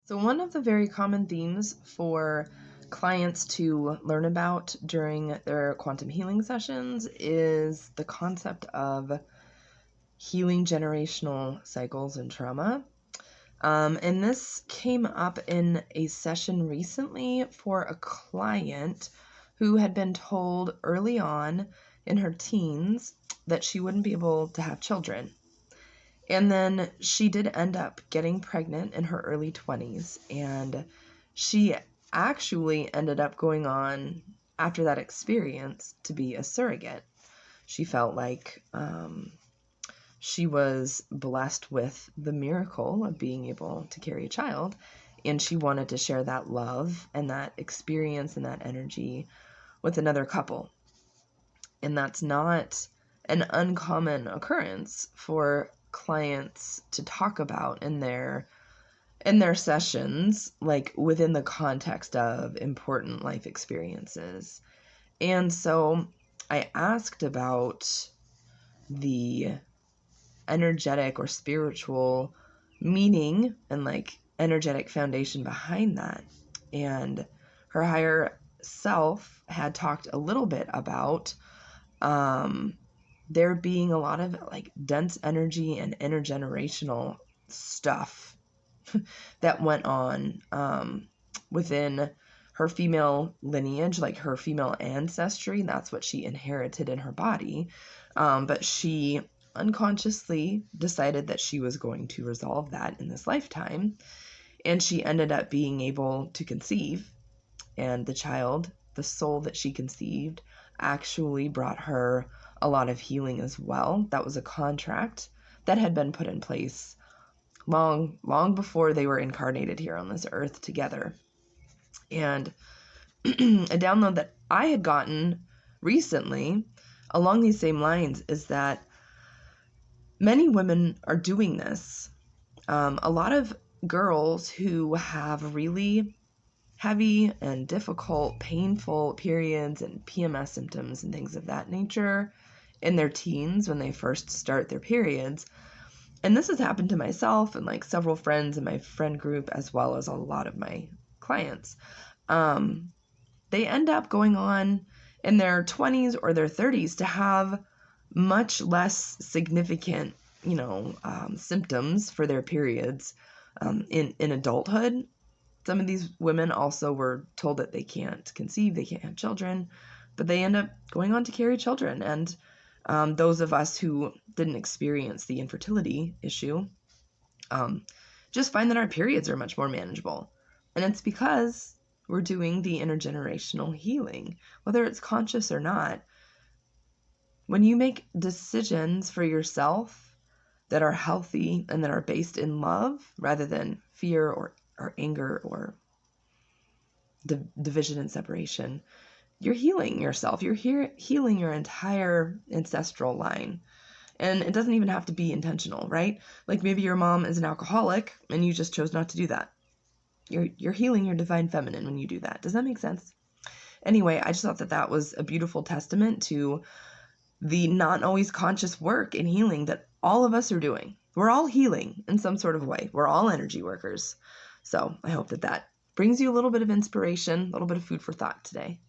So one of the very common themes for clients to learn about during their quantum healing sessions is the concept of healing generational cycles and trauma. And this came up in a session recently for a client who had been told early on in her teens that she wouldn't be able to have children. And then she did end up getting pregnant in her early 20s, and she actually ended up going on after that experience to be a surrogate. She felt like she was blessed with the miracle of being able to carry a child, and she wanted to share that love and that experience and that energy with another couple. And that's not an uncommon occurrence for clients to talk about in their sessions, like within the context of important life experiences. And so I asked about the energetic or spiritual meaning and like energetic foundation behind that. And her higher self had talked a little bit about there being a lot of like dense energy and intergenerational stuff that went on within her female lineage, like her female ancestry. That's what she inherited in her body. But she unconsciously decided that she was going to resolve that in this lifetime. And she ended up being able to conceive. And the child, the soul that she conceived, actually brought her a lot of healing as well. That was a contract that had been put in place long before they were incarnated here on this earth together. And a download that I had gotten recently along these same lines is that many women are doing this. A lot of girls who have really heavy and difficult, painful periods and PMS symptoms and things of that nature in their teens when they first start their periods. And this has happened to myself and like several friends in my friend group, as well as a lot of my clients. They end up going on in their 20s or their 30s to have much less significant, symptoms for their periods in adulthood. Some of these women also were told that they can't conceive, they can't have children, but they end up going on to carry children. And those of us who didn't experience the infertility issue just find that our periods are much more manageable. And it's because we're doing the intergenerational healing, whether it's conscious or not. When you make decisions for yourself that are healthy and that are based in love rather than fear or anger or division and separation, you're healing yourself. You're healing your entire ancestral line. And it doesn't even have to be intentional, right? Like maybe your mom is an alcoholic and you just chose not to do that. You're healing your divine feminine when you do that. Does that make sense? Anyway, I just thought that was a beautiful testament to the not always conscious work in healing that all of us are doing. We're all healing in some sort of way. We're all energy workers. So I hope that brings you a little bit of inspiration, a little bit of food for thought today.